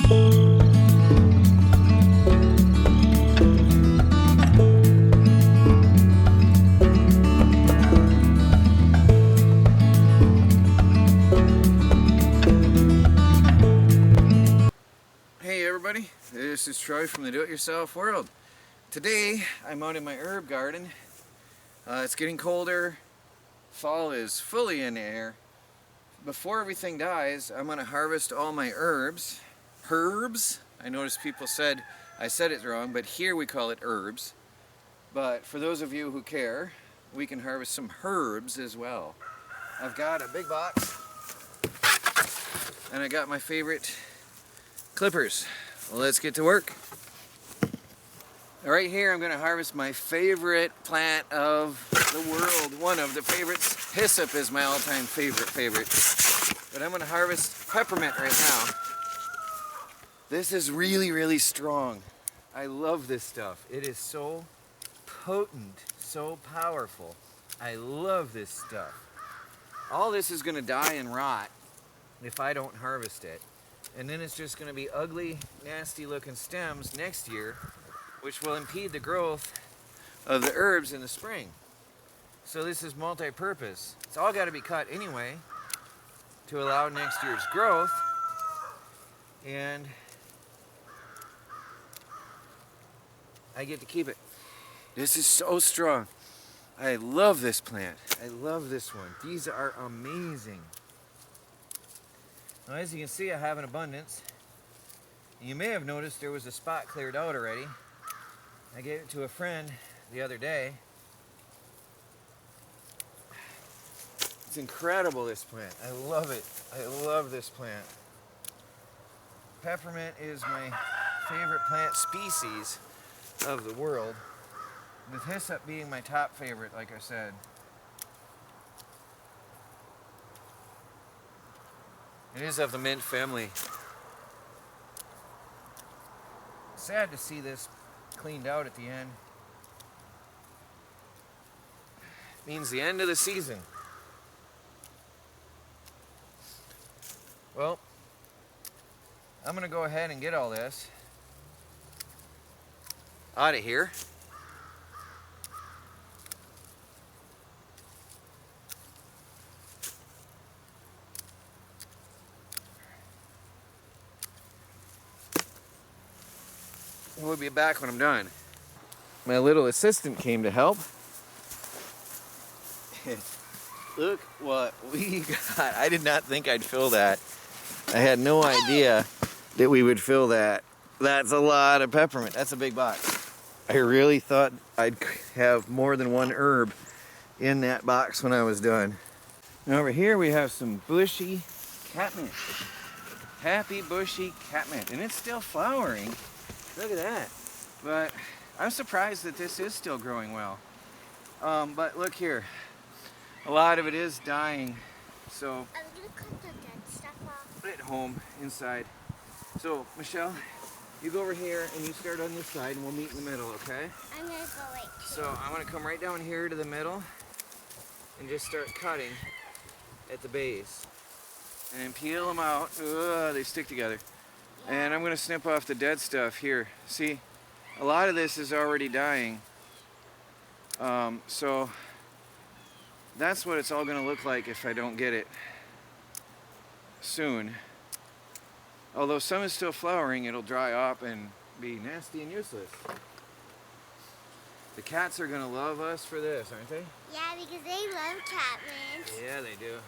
Hey everybody, this is Troy from the Do-It-Yourself World. Today I'm out in my herb garden. It's getting colder, fall is fully in the air. Before everything dies, I'm going to harvest all my herbs. Herbs? I noticed people said I said it wrong, but here we call it herbs. But for those of you who care, we can harvest some herbs as well. I've got a big box and I got my favorite clippers. Well, let's get to work. Right here I'm going to harvest my favorite plant of the world. One of the favorites. Hyssop is my all-time favorite. But I'm going to harvest peppermint right now. This is really strong. I love this stuff. It is so potent, so powerful. I love this stuff. All this is going to die and rot if I don't harvest it. And then it's just going to be ugly, nasty looking stems next year, which will impede the growth of the herbs in the spring. So this is multi-purpose. It's all got to be cut anyway to allow next year's growth. And I get to keep it. This is so strong. I love this plant. I love this one. These are amazing. Now, as you can see, I have an abundance. You may have noticed there was a spot cleared out already. I gave it to a friend the other day. It's incredible, this plant. I love it. I love this plant. Peppermint is my favorite plant species of the world, with hyssop being my top favorite, like I said. It is of the mint family. Sad to see this cleaned out at the end. Means the end of the season. Well, I'm going to go ahead and get all this out of here. We'll be back when I'm done. My little assistant came to help. Look what we got. I did not think I'd fill that. I had no idea that we would fill that. That's a lot of peppermint. That's a big box. I really thought I'd have more than one herb in that box when I was done. And over here we have some bushy catmint. Happy bushy catmint. And it's still flowering. Look at that. But I'm surprised that this is still growing well. But look here. A lot of it is dying. So I'm gonna cut the dead stuff off. Put it home inside. So Michelle, you go over here and you start on this side and we'll meet in the middle, okay? I'm gonna go right here. So I'm gonna come right down here to the middle and just start cutting at the base. And peel them out. Ugh, they stick together. And I'm going to snip off the dead stuff here. See, a lot of this is already dying. So that's what it's all going to look like if I don't get it soon. Although some is still flowering, it'll dry up and be nasty and useless. The cats are going to love us for this, aren't they? Yeah, because they love catmint. Yeah, they do.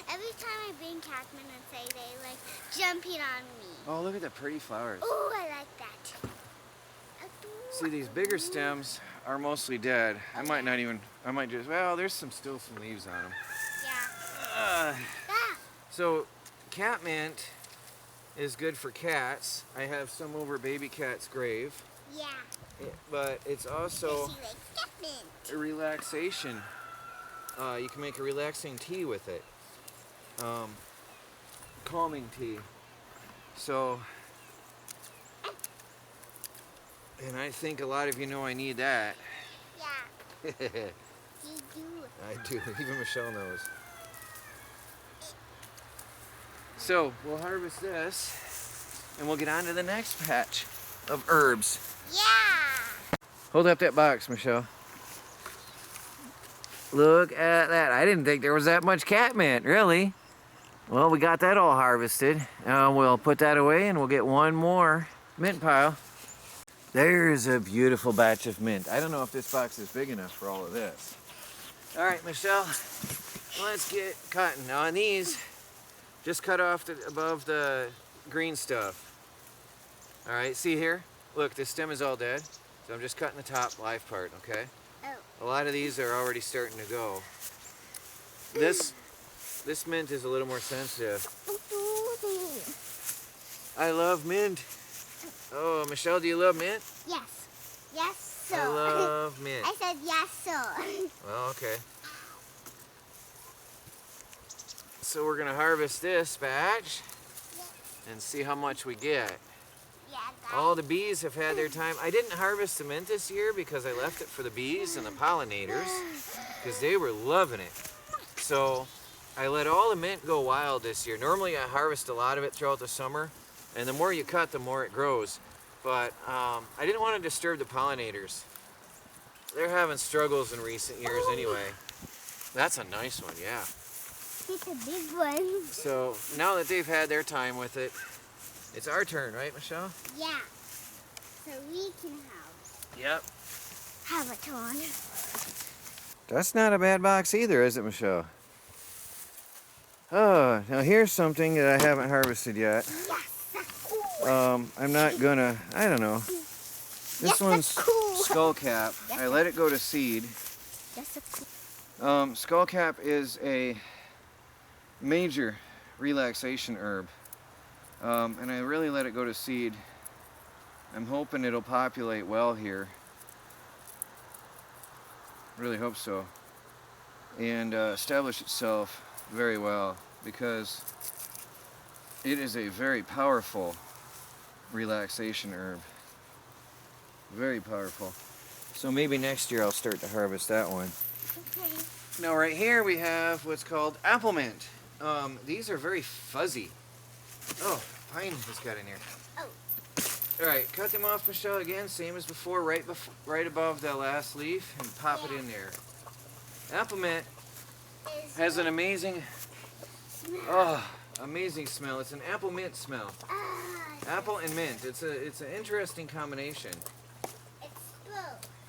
Every time I bring catmint and say they like jumping on me. Oh, look at the pretty flowers. Oh, I like that. See, these bigger stems are mostly dead. I might just, well, there's still some leaves on them. Yeah. So, catmint is good for cats. I have some over baby cat's grave. Yeah. But it's also She likes catmint. a relaxation. You can make a relaxing tea with it. Calming tea. So, and I think a lot of you know I need that. Yeah. You do. I do. Even Michelle knows. So, we'll harvest this. and we'll get on to the next patch of herbs. Yeah. Hold up that box, Michelle. Look at that. I didn't think there was that much catmint, really. Well, we got that all harvested. We'll put that away and we'll get one more mint pile. There's a beautiful batch of mint. I don't know if this box is big enough for all of this. All right, Michelle, let's get cutting. Now on these, just cut off above the green stuff. All right, see here? Look, this stem is all dead. So I'm just cutting the top live part, okay? Oh. A lot of these are already starting to go. This mint is a little more sensitive. I love mint. Oh, Michelle, do you love mint? Yes. Yes, sir. I love mint. I said yes, sir. Well, okay. So we're gonna harvest this batch and see how much we get. Yeah, All the bees have had their time. I didn't harvest the mint this year because I left it for the bees and the pollinators because they were loving it. So I let all the mint go wild this year. Normally I harvest a lot of it throughout the summer, and the more you cut, the more it grows. But I didn't want to disturb the pollinators. They're having struggles in recent years anyway. That's a nice one, yeah. It's a big one. So now that they've had their time with it, it's our turn, right, Michelle? Yeah. So we can have a ton. That's not a bad box either, is it, Michelle? Oh, now here's something that I haven't harvested yet. Yes. I'm not gonna, I don't know. This one's skullcap. I let it go to seed. That's a cool. Skullcap is a major relaxation herb. And I really let it go to seed. I'm hoping it'll populate well here. Really hope so. And establish itself very well, because it is a very powerful relaxation herb. Very powerful. So maybe next year I'll start to harvest that one. Okay. Now right here we have what's called apple mint. These are very fuzzy. Oh, pine has got in here. Oh. All right, cut them off, Michelle, again, same as before, right above that last leaf, and pop it in there. Apple mint has an amazing smell. It's an apple mint smell. Apple and mint. It's an interesting combination.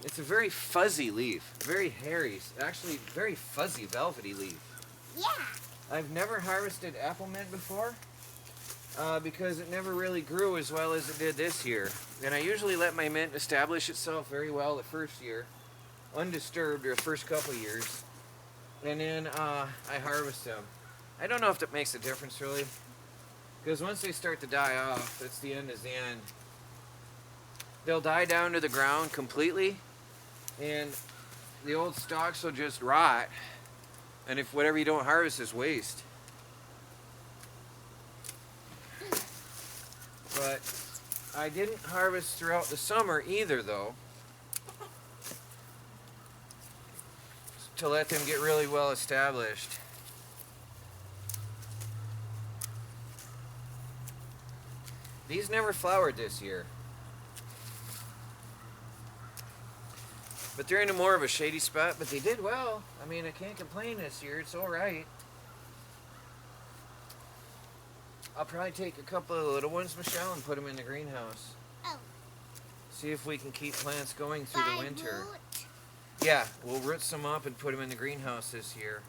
It's a very fuzzy leaf, very hairy, actually very fuzzy, velvety leaf. Yeah. I've never harvested apple mint before because it never really grew as well as it did this year. And I usually let my mint establish itself very well the first year, undisturbed, or the first couple years, and then I harvest them. I don't know if that makes a difference really, because once they start to die off, that's the end is the end. They'll die down to the ground completely, and the old stalks will just rot, and if whatever you don't harvest is waste. But I didn't harvest throughout the summer either, though, to let them get really well established. These never flowered this year, but they're in more of a shady spot, but they did well. I mean, I can't complain this year. It's all right. I'll probably take a couple of the little ones, Michelle, and put them in the greenhouse. Oh. See if we can keep plants going through the winter. Root. Yeah, we'll root some up and put them in the greenhouse this year.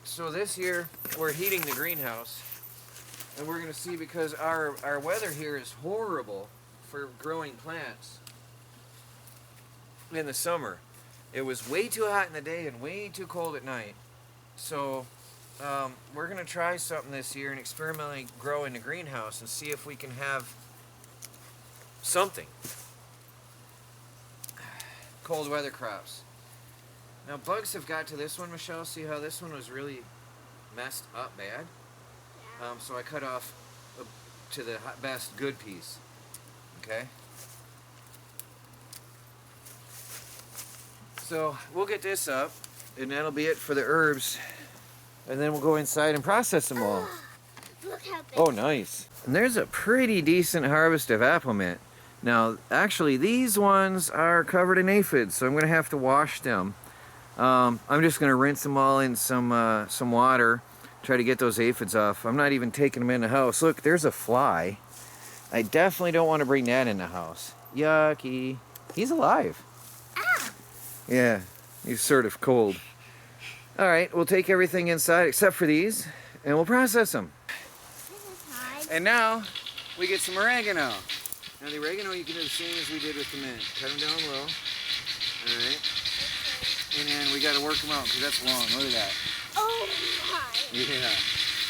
So this year, we're heating the greenhouse. And we're going to see, because our weather here is horrible for growing plants in the summer. It was way too hot in the day and way too cold at night. So we're going to try something this year and experimentally grow in the greenhouse and see if we can have something. Cold weather crops. Now bugs have got to this one, Michelle. See how this one was really messed up bad? So I cut off to the best good piece. Okay? So we'll get this up, and that'll be it for the herbs. And then we'll go inside and process them all. Look how it. Oh, nice. And there's a pretty decent harvest of apple mint. Now, actually, these ones are covered in aphids, so I'm gonna have to wash them. I'm just gonna rinse them all in some water, try to get those aphids off. I'm not even taking them in the house. Look, there's a fly. I definitely don't want to bring that in the house. Yucky. He's alive. Ah. Yeah, he's sort of cold. All right, we'll take everything inside except for these, and we'll process them. And now, we get some oregano. Now the oregano, you can do the same as we did with the mint. Cut them down low. All right. And then we got to work them out because that's long. Look at that. Oh my. Yeah.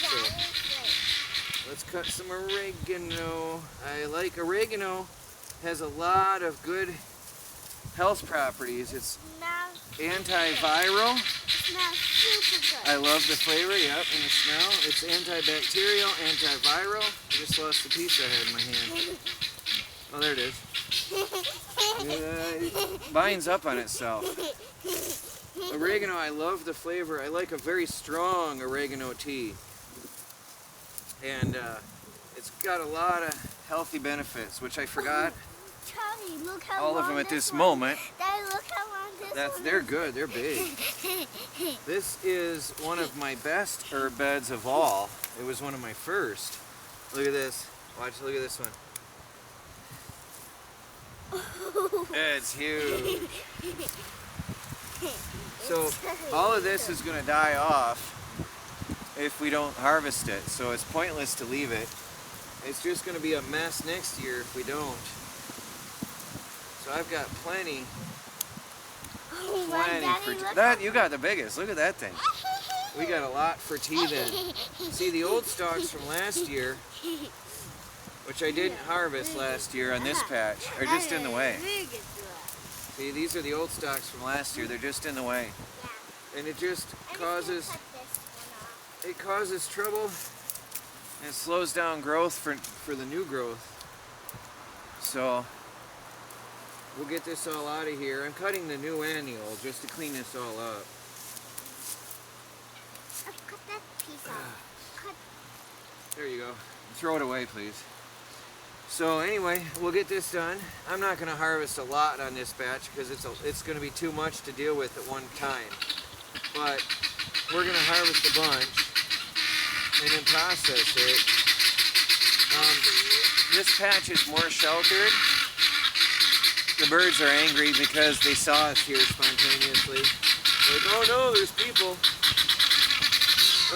So, That is great. let's cut some oregano. I like oregano. Has a lot of good health properties. It's Smells antiviral. smells super good. I love the flavor, yep, and the smell. It's antibacterial, antiviral. I just lost the piece I had in my hand. Oh, there it is. It binds up on itself. Oregano, I love the flavor. I like a very strong oregano tea. And it's got a lot of healthy benefits, which I forgot Charlie, look how all of long them at this one- moment. Daddy, look how long this one They're is. good, they're big. This is one of my best herb beds of all. It was one of my first. Look at this. Watch, look at this one. It's huge. So all of this is going to die off if we don't harvest it. So it's pointless to leave it. It's just going to be a mess next year if we don't. So I've got plenty Oh my Daddy, for look that. You got the biggest. Look at that thing. We got a lot for tea then. See, the old stalks from last year, which I didn't harvest last year on this patch, are just in the way. See, these are the old stalks from last year. They're just in the way. And it just causes trouble, and it slows down growth for the new growth. So we'll get this all out of here. I'm cutting the new and the old just to clean this all up. Cut that piece off. Cut. There you go. Throw it away, please. So anyway, we'll get this done. I'm not going to harvest a lot on this batch because it's going to be too much to deal with at one time. But we're going to harvest a bunch and then process it. This patch is more sheltered. The birds are angry because they saw us here spontaneously. Like, oh no, there's people.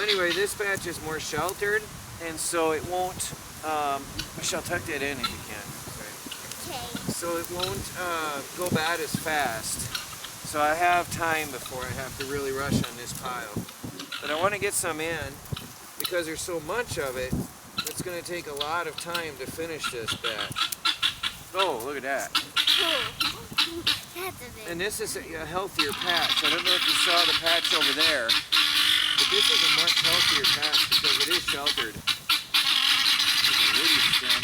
Anyway, this batch is more sheltered, and so it won't, Michelle, tuck that in if you can. Sorry. Okay. So it won't go bad as fast. So I have time before I have to really rush on this pile. But I want to get some in because there's so much of it, it's going to take a lot of time to finish this batch. Oh, look at that. That's a big. And this is a healthier patch. I don't know if you saw the patch over there, but this is a much healthier patch because it is sheltered. There's a woody stem.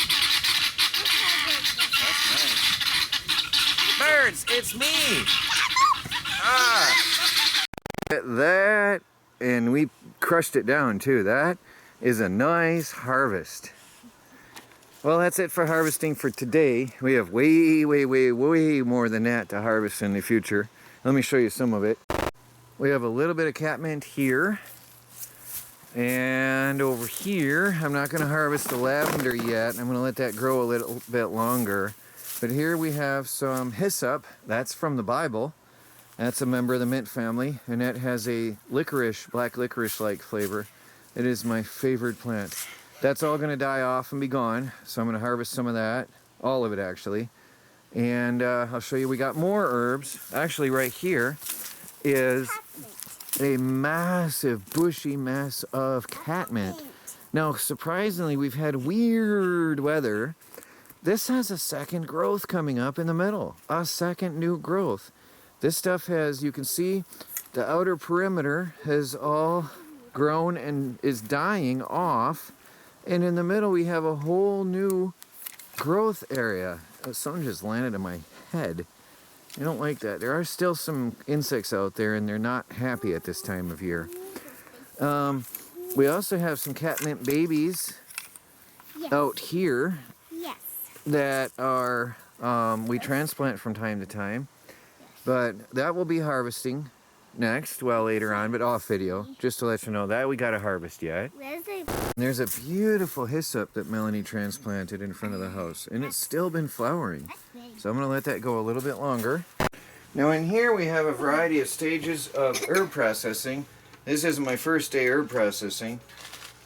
Look how big this is. That's nice. Birds, it's me! Ah! That, and we crushed it down too. That is a nice harvest. Well, that's it for harvesting for today. We have way more than that to harvest in the future. Let me show you some of it. We have a little bit of catmint here. And over here, I'm not going to harvest the lavender yet. I'm going to let that grow a little bit longer. But here we have some hyssop. That's from the Bible. That's a member of the mint family. And that has a licorice, black licorice-like flavor. It is my favorite plant. That's all going to die off and be gone. So I'm going to harvest some of that. All of it, actually. And I'll show you we got more herbs. Actually, right here is a massive bushy mess of catmint. Now, surprisingly, we've had weird weather. This has a second growth coming up in the middle. A second new growth. This stuff has, you can see, the outer perimeter has all grown and is dying off. And in the middle, we have a whole new growth area. Something just landed on my head. I don't like that. There are still some insects out there, and they're not happy at this time of year. We also have some catmint babies out here Yes. that are we transplant from time to time, but that will be harvesting next, well, later on, but off video, just to let you know that we got to harvest yet. There's a beautiful hyssop that Melanie transplanted in front of the house, and it's still been flowering. So I'm going to let that go a little bit longer. Now in here we have a variety of stages of herb processing. This is my first day herb processing.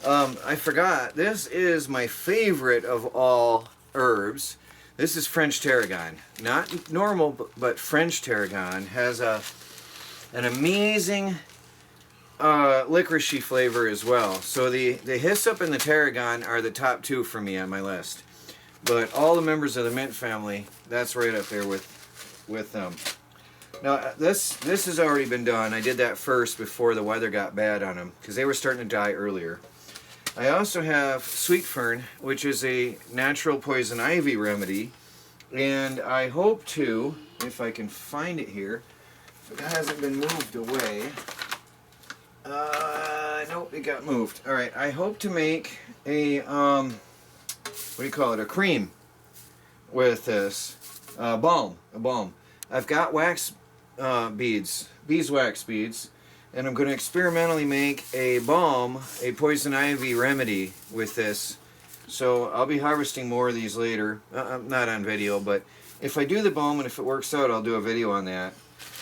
I forgot, this is my favorite of all herbs. This is French tarragon. Not normal, but French tarragon has an amazing licoricey flavor as well. So the hyssop and the tarragon are the top two for me on my list. But all the members of the mint family, that's right up there with them. Now this has already been done. I did that first before the weather got bad on them because they were starting to die earlier. I also have sweet fern, which is a natural poison ivy remedy, and I hope to, if I can find it here, if it hasn't been moved away. Nope, it got moved. All right, I hope to make a what do you call it? A cream with this a balm. I've got wax beads, beeswax beads, and I'm going to experimentally make a balm, a poison ivy remedy with this. So I'll be harvesting more of these later. Not on video, but if I do the balm and if it works out, I'll do a video on that.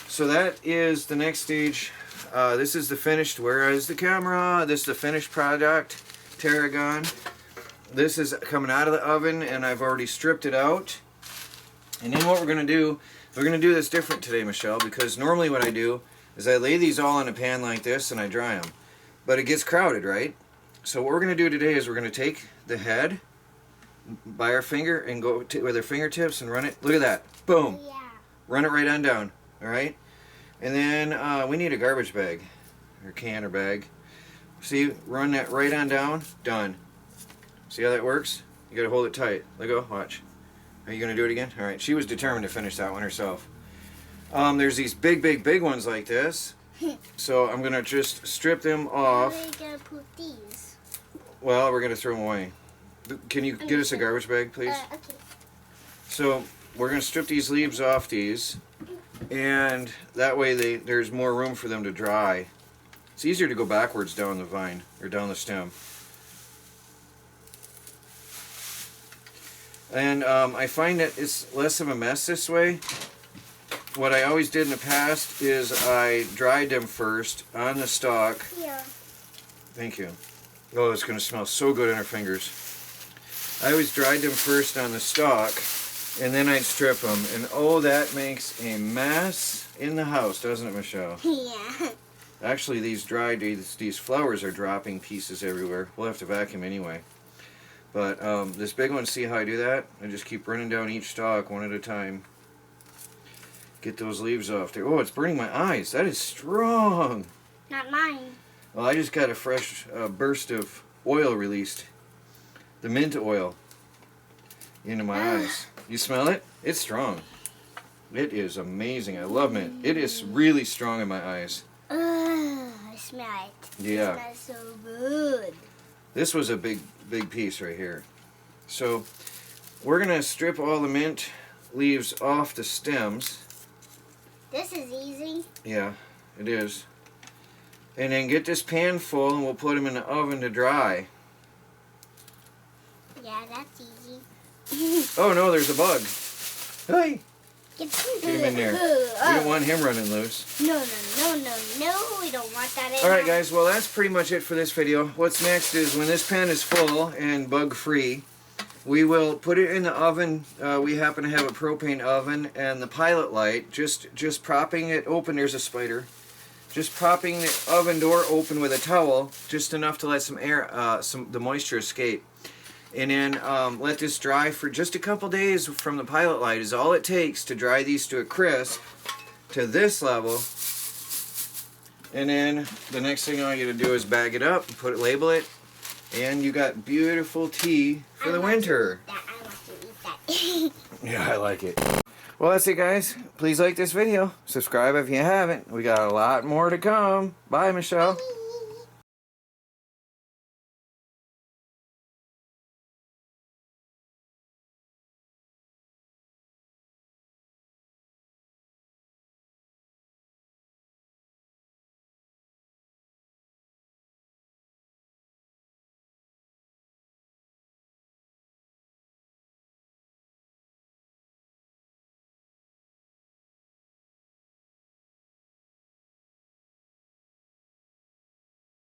So that is the next stage. This is the finished, where is the camera? This is the finished product, tarragon. This is coming out of the oven and I've already stripped it out. And then what we're going to do, we're going to do this different today, Michelle, because normally what I do is I lay these all in a pan like this and I dry them. But it gets crowded, right? So what we're going to do today is we're going to take the head by our finger and go with our fingertips and run it. Look at that. Boom. Yeah. Run it right on down. All right? And then we need a garbage bag or can or bag. See, run that right on down. Done. See how that works? You got to hold it tight. Let go. Watch. Are you going to do it again? All right. She was determined to finish that one herself. There's these big ones like this. So I'm going to just strip them off. Where are you going to put these? Well, we're going to throw them away. Can you get us a garbage bag, please? Okay. So we're going to strip these leaves off these. And that way there's more room for them to dry. It's easier to go backwards down the vine, or down the stem. And I find that it's less of a mess this way. What I always did in the past is I dried them first on the stalk. Here. Thank you. Oh, it's going to smell so good on our fingers. I always dried them first on the stalk, and then I'd strip them. And oh, that makes a mess in the house, doesn't it, Michelle? Yeah. Actually, these flowers are dropping pieces everywhere. We'll have to vacuum anyway. But this big one, see how I do that? I just keep running down each stalk one at a time. Get those leaves off there. Oh, it's burning my eyes. That is strong. Not mine. Well, I just got a fresh burst of oil released. The mint oil into my eyes. You smell it? It's strong. It is amazing. I love mint. It is really strong in my eyes. I smell it. Yeah. It smells so good. This was a big piece right here. So we're going to strip all the mint leaves off the stems. This is easy. Yeah, it is. And then get this pan full and we'll put them in the oven to dry. Yeah, that's easy. Oh no, there's a bug. Hey! Get him in there. We don't want him running loose. No, we don't want that in Alright guys, well that's pretty much it for this video. What's next is when this pan is full and bug free, we will put it in the oven. We happen to have a propane oven and the pilot light, just propping it open. There's a spider. Just propping the oven door open with a towel, just enough to let some air, the moisture escape. And then let this dry for just a couple days from the pilot light is all it takes to dry these to a crisp to this level. And then the next thing all you gotta do is bag it up, label it, and you got beautiful tea for the winter. I want to eat that. Yeah, I like it. Well, that's it, guys. Please like this video. Subscribe if you haven't. We got a lot more to come. Bye, Michelle.